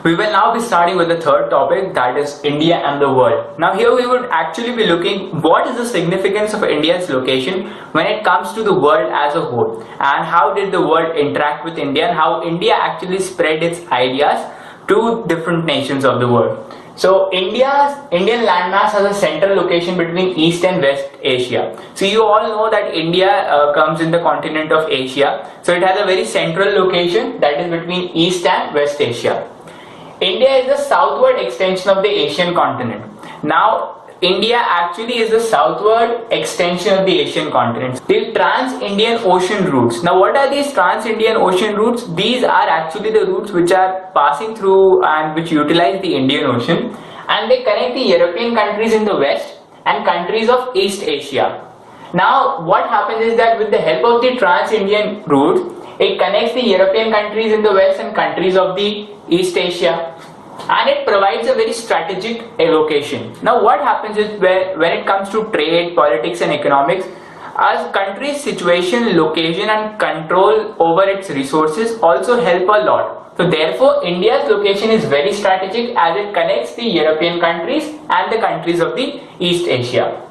We will now be starting with the third topic, that is India and the world. Now here we would actually be looking what is the significance of India's location when it comes to the world as a whole, and how did the world interact with India and how India actually spread its ideas to different nations of the world. So Indian landmass has a central location between East and West Asia. So you all know that India comes in the continent of Asia. So it has a very central location that is between East and West Asia. India is the southward extension of the Asian continent. Now India actually is the southward extension of the Asian continent. The Trans-Indian Ocean routes. Now what are these Trans-Indian Ocean routes? These are actually the routes which are passing through and which utilize the Indian Ocean, and they connect the European countries in the west and countries of East Asia. Now what happens is that with the help of the Trans-Indian routes, it connects the European countries in the west and countries of the East Asia, and it provides a very strategic location. Now what happens is when it comes to trade, politics and economics, as country's situation, location and control over its resources also help a lot. So therefore India's location is very strategic as it connects the European countries and the countries of the East Asia.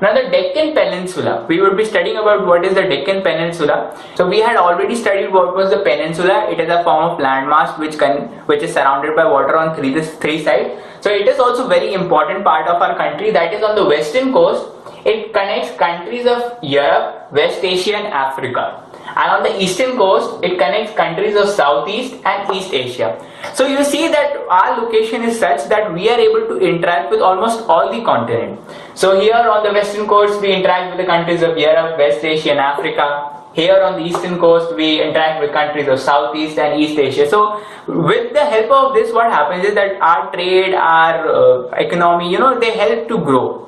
Now the Deccan Peninsula, we would be studying about what is the Deccan Peninsula. So we had already studied what was the peninsula. It is a form of landmass which is surrounded by water on three sides. So it is also very important part of our country, that is on the western coast. It connects countries of Europe, West Asia and Africa. And on the eastern coast, it connects countries of Southeast and East Asia. So you see that our location is such that we are able to interact with almost all the continent. So here on the western coast, we interact with the countries of Europe, West Asia and Africa. Here on the eastern coast, we interact with countries of Southeast and East Asia. So with the help of this, what happens is that our trade, our economy, they help to grow.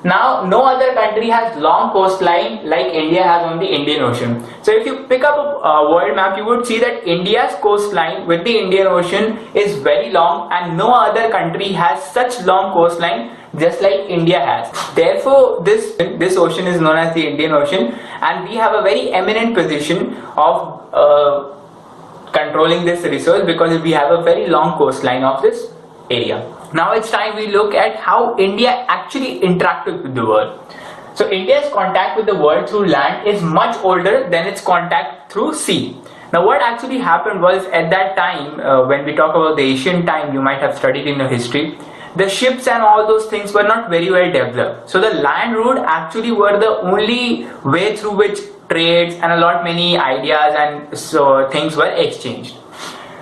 Now, no other country has long coastline like India has on the Indian Ocean. So if you pick up a world map, you would see that India's coastline with the Indian Ocean is very long, and no other country has such long coastline just like India has. Therefore, this ocean is known as the Indian Ocean, and we have a very eminent position of controlling this resource because we have a very long coastline of this area. Now it's time we look at how India actually interacted with the world. So India's contact with the world through land is much older than its contact through sea. Now what actually happened was, at that time, when we talk about the ancient time, you might have studied in your history, the ships and all those things were not very well developed. So the land route actually were the only way through which trades and many ideas and so things were exchanged.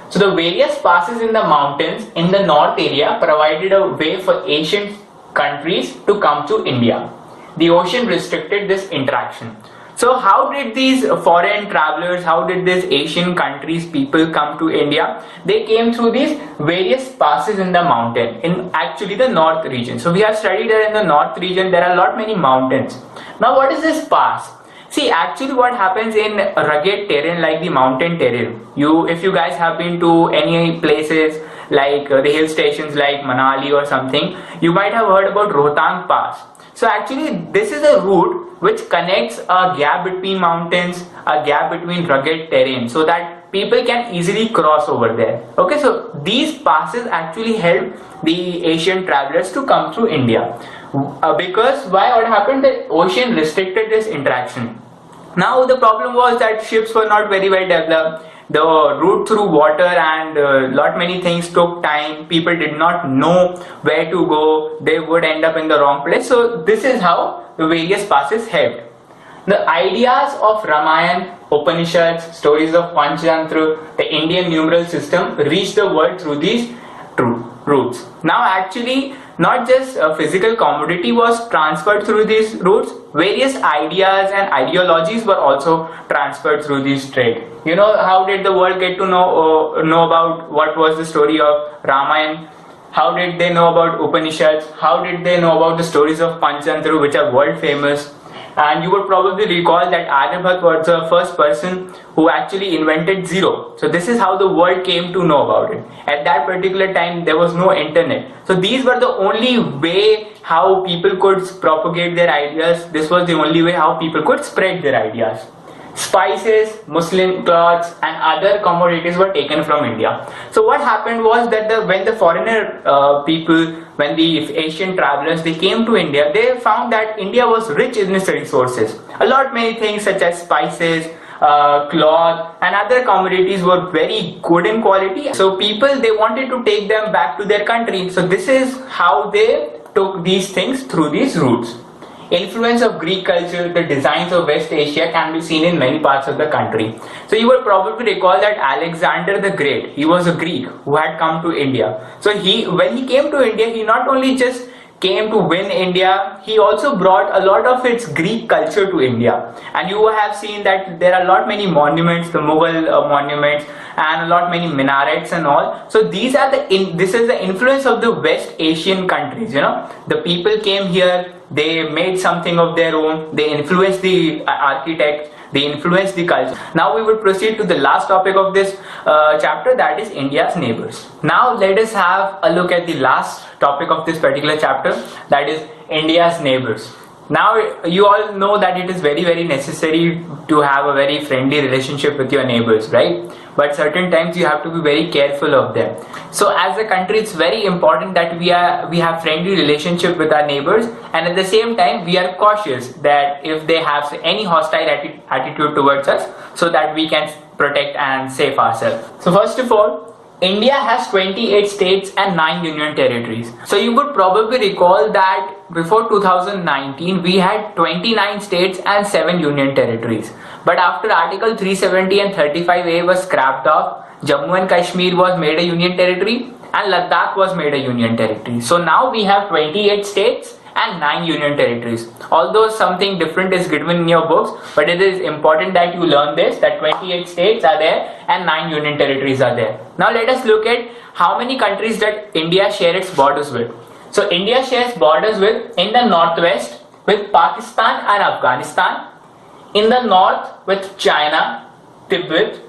So the various passes in the mountains in the north area provided a way for ancient countries to come to India. The ocean restricted this interaction. So how did these foreign travelers, how did these Asian countries, people come to India? They came through these various passes in the mountain, in actually the north region. So we have studied that in the north region there are many mountains. Now what is this pass? See, actually what happens in rugged terrain like the mountain terrain, if you guys have been to any places like the hill stations like Manali or something, you might have heard about Rohtang Pass. So actually this is a route which connects a gap between mountains, a gap between rugged terrain, so that people can easily cross over there. Okay, so these passes actually help the Asian travelers to come through India. Because what happened, the ocean restricted this interaction. Now the problem was that ships were not very well developed, the route through water and many things took time, people did not know where to go, they would end up in the wrong place. So this is how the various passes helped. The ideas of Ramayana, Upanishads, stories of Panchatantra, the Indian numeral system reached the world through these routes. Now actually not just a physical commodity was transferred through these routes, various ideas and ideologies were also transferred through these trade. How did the world get to know about what was the story of Ramayana? How did they know about Upanishads? How did they know about the stories of Panchatantra, which are world famous? And you would probably recall that Aryabhat was the first person who actually invented zero. So this is how the world came to know about it. At that particular time there was no internet. So these were the only way how people could propagate their ideas. This was the only way how people could spread their ideas. Spices, Muslim clothes, and other commodities were taken from India. So what happened was that when the foreigner people, when the Asian travelers, they came to India, they found that India was rich in its resources. A lot many things such as spices, cloth and other commodities were very good in quality. So people, they wanted to take them back to their country. So this is how they took these things through these routes. Influence of Greek culture, the designs of West Asia can be seen in many parts of the country. So you will probably recall that Alexander the Great, he was a Greek who had come to India. So when he came to India, he not only just came to win India, he also brought a lot of its Greek culture to India. And you have seen that there are a lot many monuments, the Mughal monuments, and a lot many minarets and all. So these are this is the influence of the West Asian countries. The people came here, they made something of their own, they influenced the architects, they influenced the culture. Now we will proceed to the last topic of this chapter, that is India's neighbors. Now let us have a look at the last topic of this particular chapter, that is India's neighbors. Now you all know that it is very necessary to have a very friendly relationship with your neighbors, right? But certain times you have to be very careful of them. So as a country, it's very important that we have friendly relationship with our neighbors, and at the same time we are cautious that if they have any hostile attitude towards us, so that we can protect and save ourselves. So first of all, India has 28 states and 9 union territories. So you would probably recall that before 2019 we had 29 states and 7 union territories. But after Article 370 and 35A was scrapped off, Jammu and Kashmir was made a union territory and Ladakh was made a union territory. So now we have 28 states and 9 union territories. Although something different is given in your books, but it is important that you learn this, that 28 states are there and 9 union territories are there. Now let us look at how many countries that India shares its borders with. So India shares borders with, in the northwest, with Pakistan and Afghanistan, in the north with China, Tibet,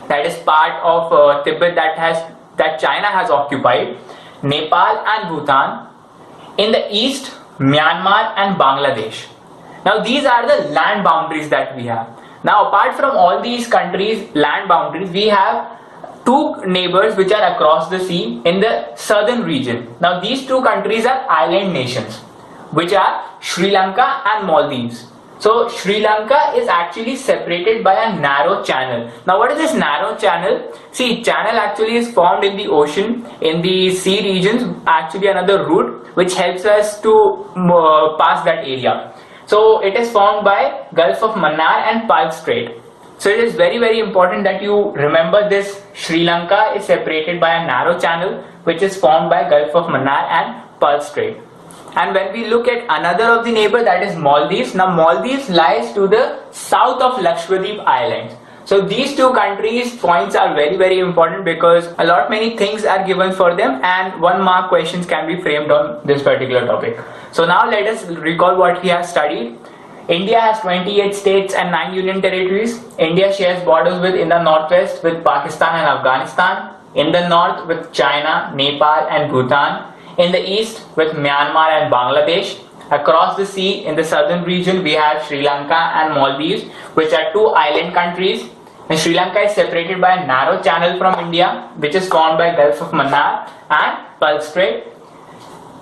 that is part of Tibet that China has occupied, Nepal and Bhutan. In the east, Myanmar and Bangladesh. Now these are the land boundaries that we have. Now apart from all these countries' land boundaries, we have 2 neighbors which are across the sea in the southern region. Now these 2 countries are island nations, which are Sri Lanka and Maldives. So Sri Lanka is actually separated by a narrow channel. Now what is this narrow channel? See, channel actually is formed in the ocean, in the sea regions, actually another route which helps us to pass that area. So it is formed by Gulf of Mannar and Palk Strait. So it is very important that you remember this. Sri Lanka is separated by a narrow channel which is formed by Gulf of Mannar and Palk Strait. And when we look at another of the neighbor, that is Maldives. Now Maldives lies to the south of Lakshadweep Islands. So these 2 countries' points are very important because a lot many things are given for them and 1 mark questions can be framed on this particular topic. So now let us recall what we have studied. India has 28 states and 9 union territories. India shares borders with, in the northwest, with Pakistan and Afghanistan. In the north with China, Nepal and Bhutan. In the east with Myanmar and Bangladesh. Across the sea in the southern region we have Sri Lanka and Maldives, which are 2 island countries. And Sri Lanka is separated by a narrow channel from India, which is formed by Gulf of Mannar and Palk Strait.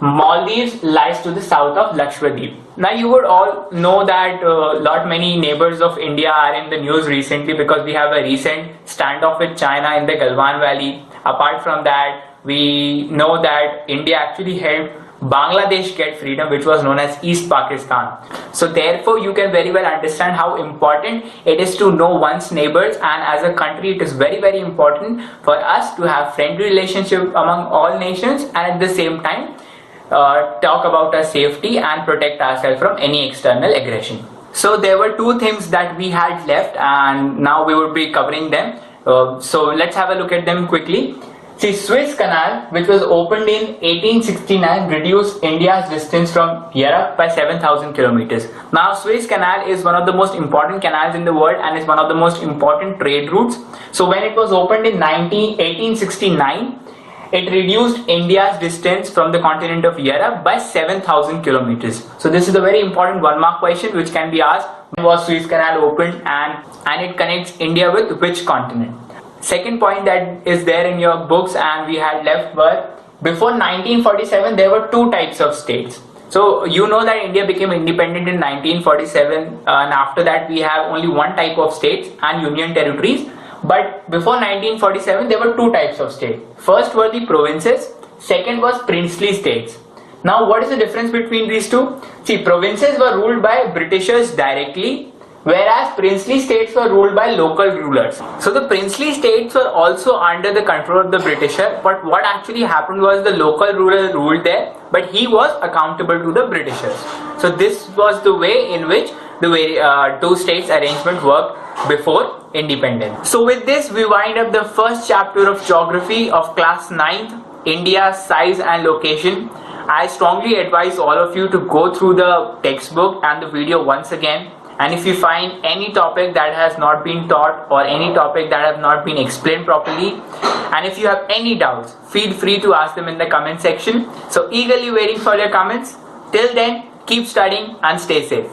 Maldives lies to the south of Lakshadweep. Now you would all know that many neighbors of India are in the news recently because we have a recent standoff with China in the Galwan Valley. Apart from that, we know that India actually helped Bangladesh get freedom, which was known as East Pakistan. So therefore you can very well understand how important it is to know one's neighbors, and as a country it is very important for us to have friendly relationship among all nations and at the same time talk about our safety and protect ourselves from any external aggression. So there were 2 things that we had left and now we would be covering them. So let's have a look at them quickly. See, Suez Canal, which was opened in 1869, reduced India's distance from Europe by 7,000 kilometers. Now, Suez Canal is one of the most important canals in the world and is one of the most important trade routes. So when it was opened in 1869, it reduced India's distance from the continent of Europe by 7,000 kilometers. So this is a very important 1 mark question which can be asked. When was Suez Canal opened, and it connects India with which continent? Second point that is there in your books and we had left were, before 1947 there were two types of states. So you know that India became independent in 1947, and after that we have only one type of states and union territories. But before 1947 there were two types of states. First were the provinces, second was princely states. Now what is the difference between these two? See, provinces were ruled by Britishers directly, whereas princely states were ruled by local rulers. So the princely states were also under the control of the Britisher, but what actually happened was the local ruler ruled there, but he was accountable to the Britishers. So this was the way in which the two states arrangement worked before independence. So with this we wind up the first chapter of geography of class 9th, India's size and location. I strongly advise all of you to go through the textbook and the video once again. And if you find any topic that has not been taught or any topic that have not been explained properly, and if you have any doubts, feel free to ask them in the comment section. So eagerly waiting for your comments. Till then, keep studying and stay safe.